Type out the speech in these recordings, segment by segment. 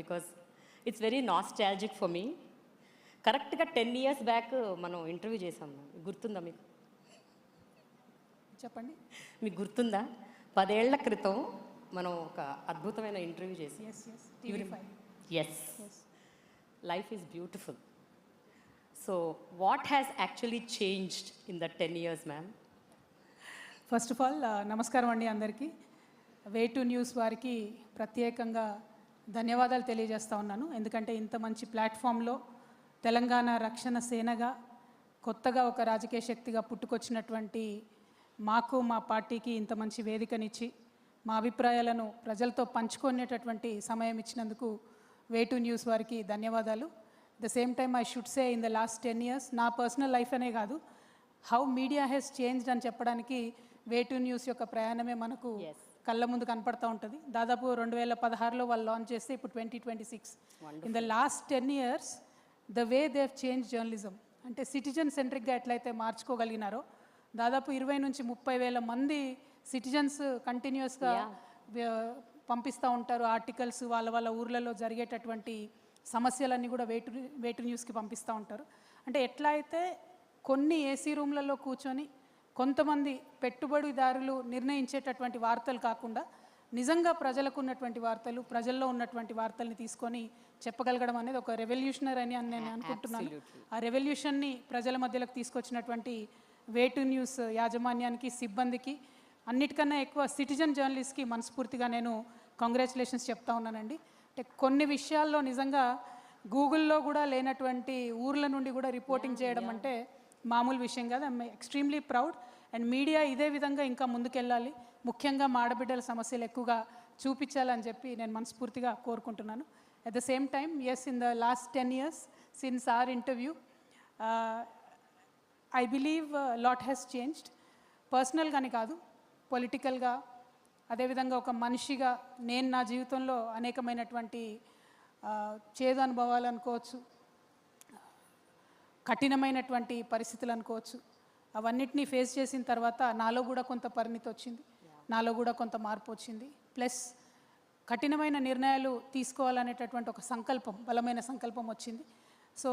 Because it's very nostalgic for me. కరెక్ట్గా 10 years back మనం interview చేసాం. గుర్తుందా మీకు? చెప్పండి. మీకు గుర్తుందా? 10 ఏళ్ల క్రితం మనం ఒక అద్భుతమైన ఇంటర్వ్యూ చేసి. Yes, life is beautiful. So what has actually changed in the 10 years, ma'am? First of all నమస్కారం అండి అందరికీ. వే టు న్యూస్ వారికి ప్రత్యేకంగా ధన్యవాదాలు తెలియజేస్తూ ఉన్నాను. ఎందుకంటే ఇంత మంచి ప్లాట్ఫామ్లో తెలంగాణ రక్షణ సేనగా కొత్తగా ఒక రాజకీయ శక్తిగా పుట్టుకొచ్చినటువంటి మాకు, మా పార్టీకి ఇంత మంచి వేదికనిచ్చి మా అభిప్రాయాలను ప్రజలతో పంచుకునేటటువంటి సమయం ఇచ్చినందుకు వే టు న్యూస్ వారికి ధన్యవాదాలు. The same time I should say in the last 10 years నా పర్సనల్ లైఫ్ అనే కాదు, హౌ మీడియా హెస్ చేంజ్డ్ అని చెప్పడానికి వే టు న్యూస్ యొక్క ప్రయాణమే మనకు కళ్ళ ముందు కనపడుతూ ఉంటుంది. దాదాపు 2016లో వాళ్ళు లాంచ్ చేస్తే ఇప్పుడు 2026. In the last 10 years the way they have change journalism అంటే సిటిజన్ సెంట్రిక్గా ఎట్లయితే మార్చుకోగలిగినారో, దాదాపు 20 నుంచి 30 వేల మంది సిటిజన్స్ కంటిన్యూస్గా పంపిస్తూ ఉంటారు ఆర్టికల్స్, వాళ్ళ వాళ్ళ ఊర్లలో జరిగేటటువంటి సమస్యలన్నీ కూడా వే టు న్యూస్కి పంపిస్తూ ఉంటారు. అంటే ఎట్లా అయితే కొన్ని ఏసీ రూమ్లలో కూర్చొని కొంతమంది పెట్టుబడిదారులు నిర్ణయించేటటువంటి వార్తలు కాకుండా నిజంగా ప్రజలకు ఉన్నటువంటి వార్తలు, ప్రజల్లో ఉన్నటువంటి వార్తల్ని తీసుకొని చెప్పగలగడం అనేది ఒక రెవల్యూషనరీ అని నేను అనుకుంటున్నాను. ఆ రెవల్యూషన్ని ప్రజల మధ్యలోకి తీసుకొచ్చినటువంటి వే టు న్యూస్ యాజమాన్యానికి, సిబ్బందికి, అన్నిటికన్నా ఎక్కువ సిటిజన్ జర్నలిస్ట్కి మనస్ఫూర్తిగా నేను కంగ్రాచులేషన్స్ చెప్తా ఉన్నానండి. అంటే కొన్ని విషయాల్లో నిజంగా గూగుల్లో కూడా లేనటువంటి ఊర్ల నుండి కూడా రిపోర్టింగ్ చేయడం అంటే మామూలు విషయం కాదు. I'm extremely proud. And media ఇదే విధంగా ఇంకా ముందుకెళ్ళాలి, ముఖ్యంగా మా ఆడబిడ్డల సమస్యలు ఎక్కువగా చూపించాలని చెప్పి నేను మనస్ఫూర్తిగా కోరుకుంటున్నాను. At the same time, yes, in the last 10 years since our interview I believe lot has changed. పర్సనల్గాని కాదు, పొలిటికల్గా, అదేవిధంగా ఒక మనిషిగా నేను నా జీవితంలో అనేకమైనటువంటి చేదు అనుభవాలు అనుకోవచ్చు, కఠినమైనటువంటి పరిస్థితులు అనుకోవచ్చు, అవన్నిటినీ ఫేస్ చేసిన తర్వాత నాలో కూడా కొంత పరిణితి వచ్చింది, నాలో కూడా కొంత మార్పు వచ్చింది. ప్లస్ కఠినమైన నిర్ణయాలు తీసుకోవాలనేటటువంటి ఒక సంకల్పం, బలమైన సంకల్పం వచ్చింది. సో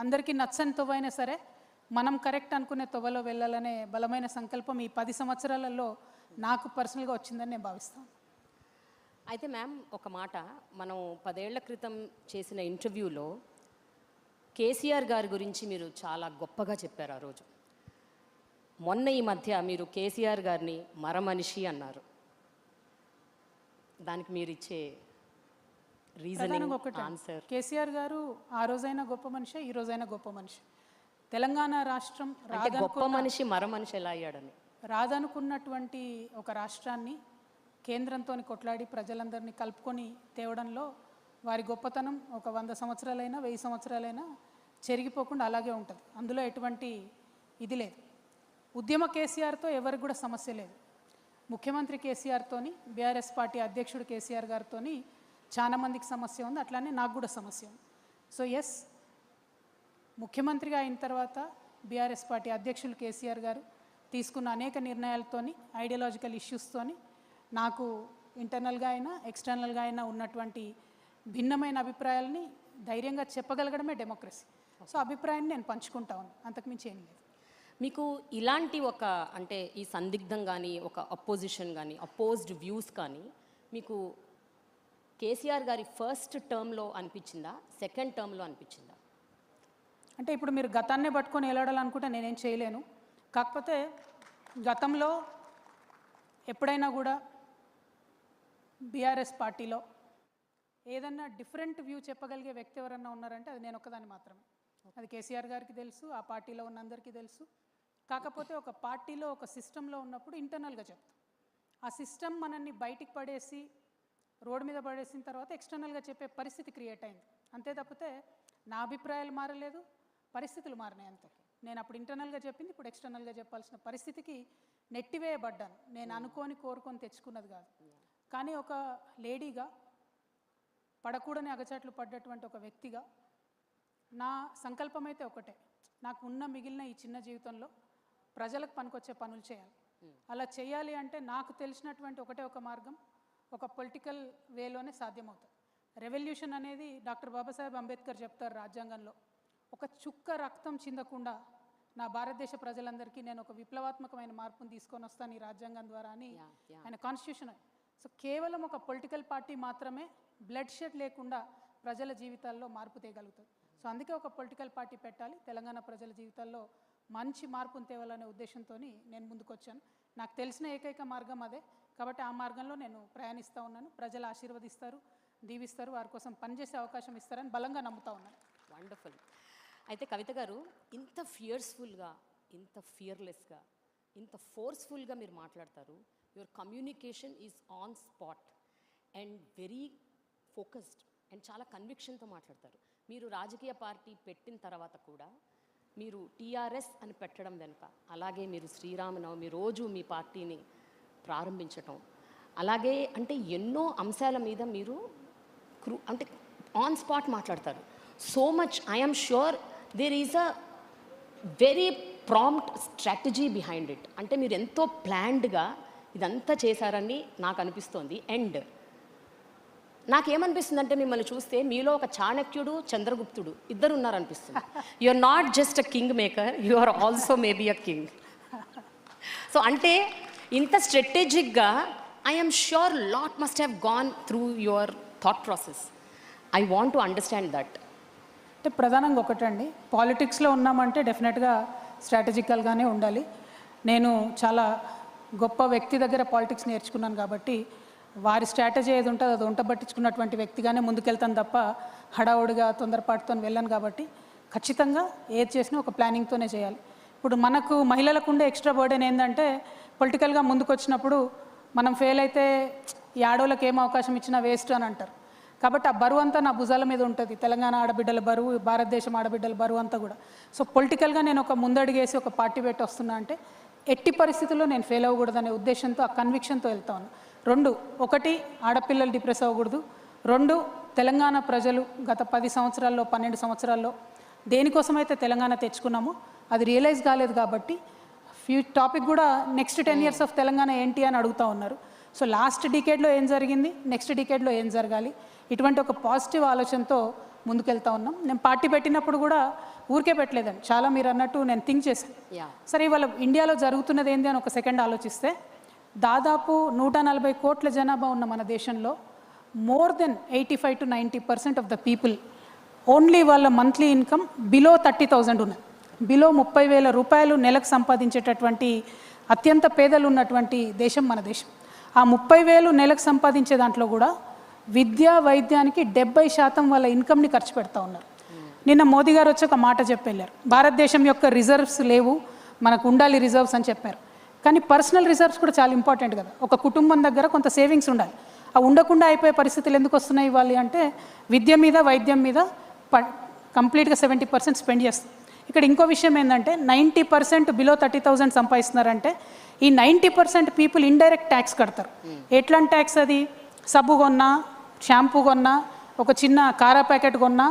అందరికీ నచ్చని తొవ్వైనా సరే మనం కరెక్ట్ అనుకునే తొవ్వలో వెళ్ళాలనే బలమైన సంకల్పం ఈ 10 సంవత్సరాలలో నాకు పర్సనల్గా వచ్చిందని నేను భావిస్తాను. అయితే మ్యామ్, ఒక మాట, మనం 10 ఏళ్ల క్రితం చేసిన ఇంటర్వ్యూలో కేసీఆర్ గారి గురించి మీరు చాలా గొప్పగా చెప్పారు ఆ రోజు. మొన్న ఈ మధ్య మీరు కేసీఆర్ గారిని మరమనిషి అన్నారు. దానికి మీరు ఇచ్చే రీజనింగ్, ఆన్సర్? కేసీఆర్ గారు ఆ రోజైనా గొప్ప మనిషి, ఈ రోజైనా గొప్ప మనిషి. తెలంగాణ రాష్ట్రం గొప్ప మనిషి మరమనిషి ఎలా అయ్యాడని, రాదనుకున్నటువంటి ఒక రాష్ట్రాన్ని కేంద్రంతో కొట్లాడి ప్రజలందరినీ కలుపుకొని తేవడంలో వారి గొప్పతనం ఒక 100 సంవత్సరాలైనా 1000 సంవత్సరాలైనా చెరిగిపోకుండా అలాగే ఉంటుంది. అందులో ఎటువంటి ఇది లేదు. ఉద్యమ కేసీఆర్తో ఎవరికి కూడా సమస్య లేదు. ముఖ్యమంత్రి కేసీఆర్తోని, బీఆర్ఎస్ పార్టీ అధ్యక్షుడు కేసీఆర్ గారితోని చాలా మందికి సమస్య ఉంది, అట్లానే నాకు కూడా సమస్య ఉంది. సో ఎస్, ముఖ్యమంత్రిగా అయిన తర్వాత బీఆర్ఎస్ పార్టీ అధ్యక్షులు కేసీఆర్ గారు తీసుకున్న అనేక నిర్ణయాలతోని, ఐడియాలజికల్ ఇష్యూస్తోని నాకు ఇంటర్నల్గా అయినా ఎక్స్టర్నల్గా అయినా ఉన్నటువంటి భిన్నమైన అభిప్రాయాలని ధైర్యంగా చెప్పగలగడమే డెమోక్రసీ. సో అభిప్రాయాన్ని నేను పంచుకుంటా ఉన్నాను, అంతకుమించి ఏం లేదు. మీకు ఇలాంటి ఒక, అంటే ఈ సందిగ్ధం కానీ, ఒక అపోజిషన్ కానీ, అపోజ్డ్ వ్యూస్ కానీ మీకు కేసీఆర్ గారి ఫస్ట్ టర్మ్లో అనిపించిందా, సెకండ్ టర్మ్లో అనిపించిందా? అంటే ఇప్పుడు మీరు గతాన్నే పట్టుకొని వెళ్ళాడాలనుకుంటే నేనేం చేయలేను. కాకపోతే గతంలో ఎప్పుడైనా కూడా బీఆర్ఎస్ పార్టీలో ఏదన్నా డిఫరెంట్ వ్యూ చెప్పగలిగే వ్యక్తి ఎవరన్నా ఉన్నారంటే అది నేను ఒక్కదాన్ని మాత్రమే. అది కేసీఆర్ గారికి తెలుసు, ఆ పార్టీలో ఉన్న అందరికీ తెలుసు. కాకపోతే ఒక పార్టీలో, ఒక సిస్టంలో ఉన్నప్పుడు ఇంటర్నల్గా చెప్తాం. ఆ సిస్టమ్ మనల్ని బయటికి పడేసి, రోడ్డు మీద పడేసిన తర్వాత ఎక్స్టర్నల్గా చెప్పే పరిస్థితి క్రియేట్ అయింది. అంతే తప్పితే నా అభిప్రాయాలు మారలేదు, పరిస్థితులు మారినాయి అంతే. నేను అప్పుడు ఇంటర్నల్గా చెప్పింది ఇప్పుడు ఎక్స్టర్నల్గా చెప్పాల్సిన పరిస్థితికి నెట్టివేయబడ్డాను. నేను అనుకోని కోరుకొని తెచ్చుకున్నది కాదు. కానీ ఒక లేడీగా, పడకూడని అగచాట్లు పడ్డటువంటి ఒక వ్యక్తిగా నా సంకల్పం అయితే ఒకటే, నాకు ఉన్న మిగిలిన ఈ చిన్న జీవితంలో ప్రజలకు పనికొచ్చే పనులు చేయాలి. అలా చేయాలి అంటే నాకు తెలిసినటువంటి ఒకటే ఒక మార్గం, ఒక పొలిటికల్ వేలోనే సాధ్యమవుతుంది. రెవల్యూషన్ అనేది డాక్టర్ బాబాసాహెబ్ అంబేద్కర్ చెప్తారు రాజ్యాంగంలో, ఒక చుక్క రక్తం చిందకుండా నా భారతదేశ ప్రజలందరికీ నేను ఒక విప్లవాత్మకమైన మార్పును తీసుకొని వస్తాను ఈ రాజ్యాంగం ద్వారా అని ఆయన కాన్స్టిట్యూషన్. సో కేవలం ఒక పొలిటికల్ పార్టీ మాత్రమే బ్లడ్ షెడ్ లేకుండా ప్రజల జీవితాల్లో మార్పు తేగలుగుతుంది. సో అందుకే ఒక పొలిటికల్ పార్టీ పెట్టాలి, తెలంగాణ ప్రజల జీవితాల్లో మంచి మార్పును తేవాలనే ఉద్దేశంతో నేను ముందుకు వచ్చాను. నాకు తెలిసిన ఏకైక మార్గం అదే, కాబట్టి ఆ మార్గంలో నేను ప్రయాణిస్తూ ఉన్నాను. ప్రజలు ఆశీర్వదిస్తారు, దీవిస్తారు, వారి కోసం పనిచేసే అవకాశం ఇస్తారని బలంగా నమ్ముతా ఉన్నాను. వండర్ఫుల్. అయితే కవిత గారు, ఇంత ఫియర్స్ఫుల్గా, ఇంత ఫియర్లెస్గా, ఇంత ఫోర్స్ఫుల్గా మీరు మాట్లాడతారు. Your communication is on spot and very focused and చాలా కన్విక్షన్తో మాట్లాడతారు. మీరు రాజకీయ పార్టీ పెట్టిన తర్వాత కూడా మీరు టీఆర్ఎస్ అని పెట్టడం వెనుక, అలాగే మీరు శ్రీరామనవమి రోజు మీ పార్టీని ప్రారంభించటం, అలాగే అంటే ఎన్నో అంశాల మీద మీరు అంటే ఆన్ స్పాట్ మాట్లాడతారు. So much I'm sure there is a very prompt strategy behind it. అంటే మీరు ఎంతో ప్లాన్డ్గా ఇదంతా చేశారని నాకు అనిపిస్తోంది. అండ్ నాకేమనిపిస్తుంది అంటే మిమ్మల్ని చూస్తే మీలో ఒక చాణక్యుడు, చంద్రగుప్తుడు ఇద్దరు ఉన్నారనిపిస్తుంది. You are not just a king maker, you are also maybe a king. So అంటే ఇంత స్ట్రాటజిక్గా I'm sure lot must have gone through your thought process. I want to understand that. అంటే ప్రధానంగా ఒకటండి, పాలిటిక్స్లో ఉన్నామంటే డెఫినెట్గా స్ట్రాటజికల్గానే ఉండాలి. నేను చాలా గొప్ప వ్యక్తి దగ్గర పాలిటిక్స్ నేర్చుకున్నాను కాబట్టి వారి స్ట్రాటజీ ఏది ఉంటుందో అది వంట పట్టించుకున్నటువంటి వ్యక్తిగానే ముందుకెళ్తాను తప్ప హడావుడిగా తొందరపాటుతో వెళ్ళాను. కాబట్టి ఖచ్చితంగా ఏది చేసినా ఒక ప్లానింగ్తోనే చేయాలి. ఇప్పుడు మనకు మహిళలకు ఉండే ఎక్స్ట్రా బర్డెన్ ఏంటంటే పొలిటికల్గా ముందుకు వచ్చినప్పుడు మనం ఫెయిల్ అయితే ఈ ఆడవాళ్ళకి ఏం అవకాశం ఇచ్చినా వేస్ట్ అని అంటారు. కాబట్టి ఆ బరువు అంతా నా భుజాల మీద ఉంటుంది, తెలంగాణ ఆడబిడ్డల బరువు, భారతదేశం ఆడబిడ్డల బరువు అంతా కూడా. సో పొలిటికల్గా నేను ఒక ముందడుగేసి ఒక పార్టీ పెట్టి వస్తున్నా అంటే ఎట్టి పరిస్థితుల్లో నేను ఫెయిల్ అవ్వకూడదనే ఉద్దేశంతో, ఆ కన్విక్షన్తో వెళ్తా ఉన్నాను. రెండు, ఒకటి ఆడపిల్లలు డిప్రెస్ అవ్వకూడదు. రెండు, తెలంగాణ ప్రజలు గత 10 సంవత్సరాల్లో 12 సంవత్సరాల్లో దేనికోసమైతే తెలంగాణ తెచ్చుకున్నామో అది రియలైజ్ కాలేదు. కాబట్టి టాపిక్ కూడా నెక్స్ట్ 10 years ఆఫ్ తెలంగాణ ఏంటి అని అడుగుతూ ఉన్నారు. సో లాస్ట్ డికేడ్లో ఏం జరిగింది, నెక్స్ట్ డికేడ్లో ఏం జరగాలి, ఇటువంటి ఒక పాజిటివ్ ఆలోచనతో ముందుకెళ్తా ఉన్నాం. నేను పార్టీ పెట్టినప్పుడు కూడా ఊరికే పెట్టలేదండి, చాలా మీరు అన్నట్టు నేను థింక్ చేశాను. సరే ఇవాళ ఇండియాలో జరుగుతున్నది ఏంటి అని ఒక సెకండ్ ఆలోచిస్తే, దాదాపు 140 కోట్ల జనాభా ఉన్న మన దేశంలో more than 85 to 90% of the people only వాళ్ళ మంత్లీ ఇన్కమ్ బిలో 30,000 ఉన్నది. బిలో 30,000 రూపాయలు నెలకు సంపాదించేటటువంటి అత్యంత పేదలు ఉన్నటువంటి దేశం మన దేశం. ఆ 30,000 నెలకు సంపాదించే దాంట్లో కూడా విద్యా వైద్యానికి 70% వాళ్ళ ఇన్కమ్ని ఖర్చు పెడతా ఉన్నారు. నిన్న మోదీ గారు వచ్చి ఒక మాట చెప్పి వెళ్ళారు, భారతదేశం యొక్క రిజర్వ్స్ లేవు, మనకు ఉండాలి రిజర్వ్స్ అని చెప్పారు. కానీ పర్సనల్ రిజర్వ్స్ కూడా చాలా ఇంపార్టెంట్ కదా. ఒక కుటుంబం దగ్గర కొంత సేవింగ్స్ ఉండాలి. ఆ ఉండకుండా అయిపోయే పరిస్థితులు ఎందుకు వస్తున్నాయి ఇవ్వాలి అంటే విద్య మీద, వైద్యం మీద కంప్లీట్గా 70% స్పెండ్ చేస్తాం. ఇక్కడ ఇంకో విషయం ఏంటంటే 90% బిలో 30,000 సంపాదిస్తున్నారంటే ఈ 90% పీపుల్ ఇండైరెక్ట్ ట్యాక్స్ కడతారు. ఎట్లాంటి ట్యాక్స్ అది? సబ్బు కొన్నా, షాంపూ కొన్నా, ఒక చిన్న కారా ప్యాకెట్ కొన్నా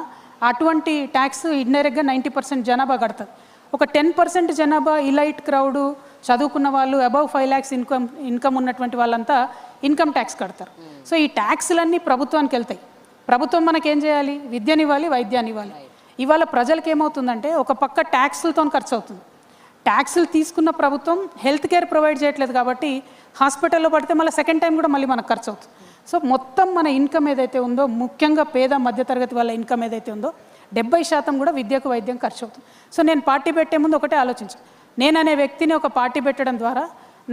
అటువంటి ట్యాక్స్ ఇండైరెక్ట్గా 90% జనాభా కడతారు. ఒక 10% జనాభా ఇలైట్ క్రౌడు, చదువుకున్న వాళ్ళు, అబవ్ 5 lakhs ఇన్కమ్ ఉన్నటువంటి వాళ్ళంతా ఇన్కమ్ ట్యాక్స్ కడతారు. సో ఈ ట్యాక్స్లన్నీ ప్రభుత్వానికి వెళ్తాయి. ప్రభుత్వం మనకేం చేయాలి? విద్యనివ్వాలి, వైద్యాన్ని ఇవ్వాలి. ఇవాళ ప్రజలకు ఏమవుతుందంటే ఒక పక్క ట్యాక్సులతో ఖర్చు అవుతుంది. ట్యాక్సులు తీసుకున్న ప్రభుత్వం హెల్త్ కేర్ ప్రొవైడ్ చేయట్లేదు కాబట్టి హాస్పిటల్లో పడితే మళ్ళీ సెకండ్ టైం కూడా మళ్ళీ మనకు ఖర్చు అవుతుంది. సో మొత్తం మన ఇన్కమ్ ఏదైతే ఉందో, ముఖ్యంగా పేద మధ్యతరగతి వాళ్ళ ఇన్కమ్ ఏదైతే ఉందో 70% కూడా విద్యకు, వైద్యం ఖర్చు అవుతుంది. సో నేను పార్టీ పెట్టే ముందు ఒకటే ఆలోచించాను, నేననే వ్యక్తిని ఒక పార్టీ పెట్టడం ద్వారా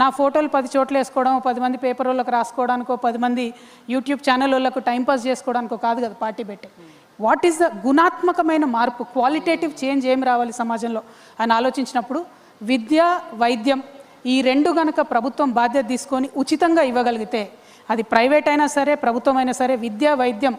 నా ఫోటోలు 10 చోట్ల వేసుకోవడం, 10 మంది పేపర్ వాళ్ళకి రాసుకోవడానికో, 10 మంది యూట్యూబ్ ఛానల్ వాళ్ళకు టైంపాస్ చేసుకోవడానికో కాదు కదా పార్టీ పెట్టే. వాట్ ఈస్ ద గుణాత్మకమైన మార్పు, క్వాలిటేటివ్ చేంజ్ ఏం రావాలి సమాజంలో అని ఆలోచించినప్పుడు విద్య, వైద్యం ఈ రెండు గనక ప్రభుత్వం బాధ్యత తీసుకొని ఉచితంగా ఇవ్వగలిగితే, అది ప్రైవేట్ అయినా సరే, ప్రభుత్వం అయినా సరే, విద్య, వైద్యం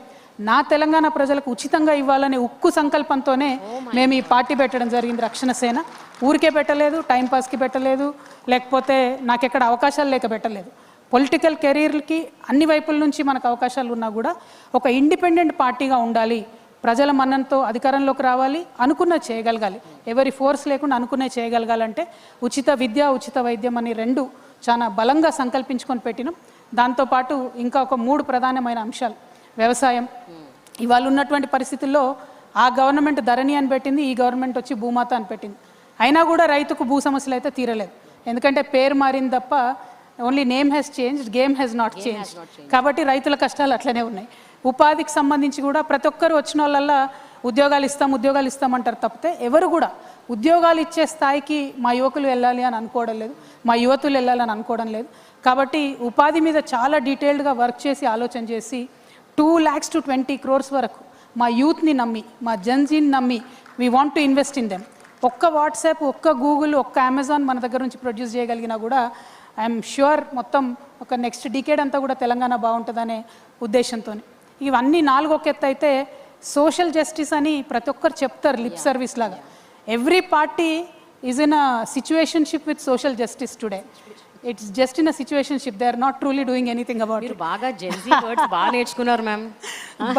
నా తెలంగాణ ప్రజలకు ఉచితంగా ఇవ్వాలనే ఉక్కు సంకల్పంతోనే మేము ఈ పార్టీ పెట్టడం జరిగింది. రక్షణ సేన ఊరికే పెట్టలేదు, టైంపాస్కి పెట్టలేదు, లేకపోతే నాకెక్కడ అవకాశాలు లేక పెట్టలేదు. పొలిటికల్ కెరీర్కి అన్ని వైపుల నుంచి మనకు అవకాశాలు ఉన్నా కూడా ఒక ఇండిపెండెంట్ పార్టీగా ఉండాలి, ప్రజల మన్ననతో అధికారంలోకి రావాలి, అనుకున్న చేయగలగాలి, ఎవరి ఫోర్స్ లేకుండా అనుకునే చేయగలగాలంటే ఉచిత విద్య, ఉచిత వైద్యం అని రెండు చాలా బలంగా సంకల్పించుకొని పెట్టినాం. దాంతోపాటు ఇంకా ఒక 3 ప్రధానమైన అంశాలు. వ్యవసాయం. ఇవాళ ఉన్నటువంటి పరిస్థితుల్లో ఆ గవర్నమెంట్ ధరణి అని పెట్టింది, ఈ గవర్నమెంట్ వచ్చి భూమాత అని పెట్టింది. అయినా కూడా రైతుకు భూ సమస్యలు అయితే తీరలేదు. ఎందుకంటే పేరు మారింది తప్ప only name has changed, game has not change. కాబట్టి రైతుల కష్టాలు అట్లనే ఉన్నాయి. ఉపాధికి సంబంధించి కూడా ప్రతి ఒక్కరు వచ్చిన వాళ్ళల్లా ఉద్యోగాలు ఇస్తామంటారు తప్పితే ఎవరు కూడా ఉద్యోగాలు ఇచ్చే స్థాయికి మా యువకులు వెళ్ళాలి అని అనుకోవడం లేదు, మా యువతులు వెళ్ళాలని అనుకోవడం లేదు. కాబట్టి ఉపాధి మీద చాలా డీటెయిల్డ్గా వర్క్ చేసి ఆలోచన చేసి 2 lakhs to 20 crores వరకు మా యూత్ని నమ్మి, మా జన్జీని నమ్మి we want to invest in them. ఒక్క వాట్సాప్, ఒక్క గూగుల్, ఒక్క అమెజాన్ మన దగ్గర నుంచి ప్రొడ్యూస్ చేయగలిగినా కూడా ఐఎమ్ ష్యూర్ మొత్తం ఒక నెక్స్ట్ డికేడ్ అంతా కూడా తెలంగాణ బాగుంటుందనే ఉద్దేశంతో. ఇవన్నీ 4 ఒక ఎత్తు అయితే సోషల్ జస్టిస్ అని ప్రతి ఒక్కరు చెప్తారు లిప్ సర్వీస్ లాగా. Every party is in a situationship with social justice today. It's just in a situationship, they are not truly doing anything about it. మీరు బాగా జెన్జీ వర్డ్స్ బాగా నేర్చుకున్నారు మ్యామ్.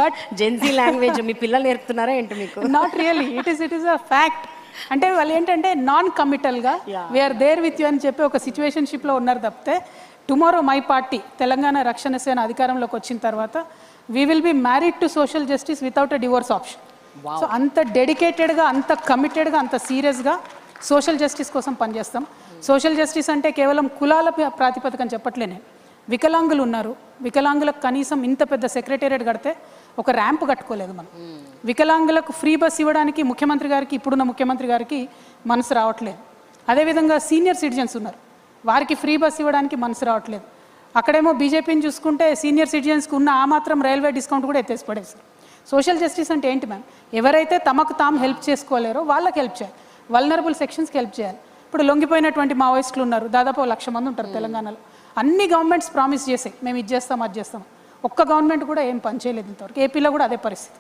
బట్ జెన్జీ లాంగ్వేజ్ మీ పిల్లలు నేర్పుతున్నారా ఏంటి మీకు? Not really, it is a fact. అంటే వాళ్ళు ఏంటంటే నాన్ కమిటల్గా వీఆర్ దేర్ విత్ యూ అని చెప్పి ఒక సిచ్యువేషన్షిప్లో ఉన్నారు తప్పితే టుమారో మై పార్టీ తెలంగాణ రక్షణ సేన అధికారంలోకి వచ్చిన తర్వాత we will be married to social justice without a divorce option. So అంత డెడికేటెడ్గా, అంత కమిటెడ్గా, అంత సీరియస్గా సోషల్ జస్టిస్ కోసం పనిచేస్తాం. సోషల్ జస్టిస్ అంటే కేవలం కులాల ప్రాతిపదికని చెప్పట్లేనే. వికలాంగులు ఉన్నారు, వికలాంగులకు కనీసం ఇంత పెద్ద సెక్రటేరియట్ కడితే ఒక ర్యాంప్ కట్టుకోలేదు మనం. వికలాంగులకు ఫ్రీ బస్ ఇవ్వడానికి ముఖ్యమంత్రి గారికి, ఇప్పుడున్న ముఖ్యమంత్రి గారికి మనసు రావట్లేదు. అదేవిధంగా సీనియర్ సిటిజన్స్ ఉన్నారు, వారికి ఫ్రీ బస్ ఇవ్వడానికి మనసు రావట్లేదు. అక్కడేమో బీజేపీని చూసుకుంటే సీనియర్ సిటిజన్స్కి ఉన్న ఆ మాత్రం రైల్వే డిస్కౌంట్ కూడా ఎత్తేసి పడేస్తారు. సోషల్ జస్టిస్ అంటే ఏంటి మ్యామ్? ఎవరైతే తమకు తాము హెల్ప్ చేసుకోలేరో వాళ్ళకి హెల్ప్ చేయాలి, వల్నరబుల్ సెక్షన్స్కి హెల్ప్ చేయాలి. ఇప్పుడు లొంగిపోయినటువంటి మావోయిస్టులు ఉన్నారు, దాదాపు 1,00,000 మంది ఉంటారు తెలంగాణలో. అన్ని గవర్నమెంట్స్ ప్రామిస్ చేసాయి మేము ఇది చేస్తాం అది చేస్తాం, ఒక్క గవర్నమెంట్ కూడా ఏం పని చేయలేదు ఇంతవరకు. ఏపీలో కూడా అదే పరిస్థితి.